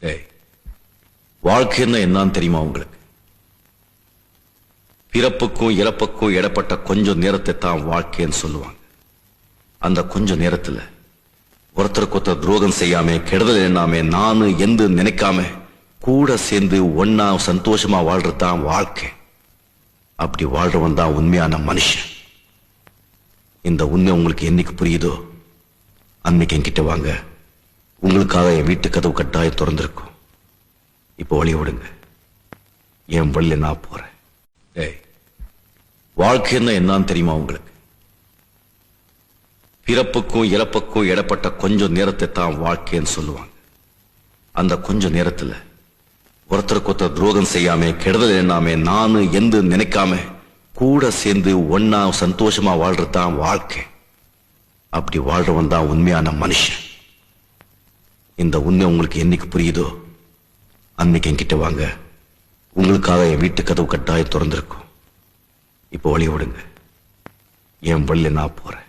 ஏய், வாழ்க்கைன்னா என்னன்னு தெரியுமா உங்களுக்கு? பிறப்புக்கும் இறப்புக்கும் இடப்பட்ட கொஞ்சம் நேரத்தை தான் வாழ்க்கைன்னு சொல்லுவாங்க. அந்த கொஞ்ச நேரத்துல ஒருத்தருக்கு ஒருத்தர் துரோகம் செய்யாம, கெடுதல் எண்ணாம, நானு எந்த நினைக்காம கூட சேர்ந்து ஒன்னா சந்தோஷமா வாழ்றதுதான் வாழ்க்கை. அப்படி வாழ்றவன் தான் உண்மையான மனுஷன். இந்த உண்மை உங்களுக்கு என்னைக்கு புரியுதோ அன்னைக்கு என்கிட்ட வாங்க. உங்களுக்காக என் வீட்டு கதவு கட்டாயம் திறந்திருக்கும். இப்போ வழி விடுங்க, என் வழியில நான் போறேன். ஏய், வாழ்க்கைன்னா என்னன்னு தெரியுமா உங்களுக்கு? பிறப்புக்கும் இறப்புக்கும் இடப்பட்ட கொஞ்சம் நேரத்தை தான் வாழ்க்கைன்னு சொல்லுவாங்க. அந்த கொஞ்ச நேரத்துல ஒருத்தருக்கு ஒருத்தர் துரோகம் செய்யாம, கெடுதல் எண்ணாம, நானு எந்த நினைக்காம கூட சேர்ந்து ஒன்னா சந்தோஷமா வாழ்றதுதான் வாழ்க்கை. அப்படி வாழ்றவன் தான் உண்மையான மனுஷன். இந்த உண்மை உங்களுக்கு என்னைக்கு புரியுதோ அன்னைக்கு என்கிட்ட வாங்க. உங்களுக்காக என் வீட்டு கதவு கட்டாயம் திறந்திருக்கும். இப்போ வழி விடுங்க, என் வழியில நான் போறேன்.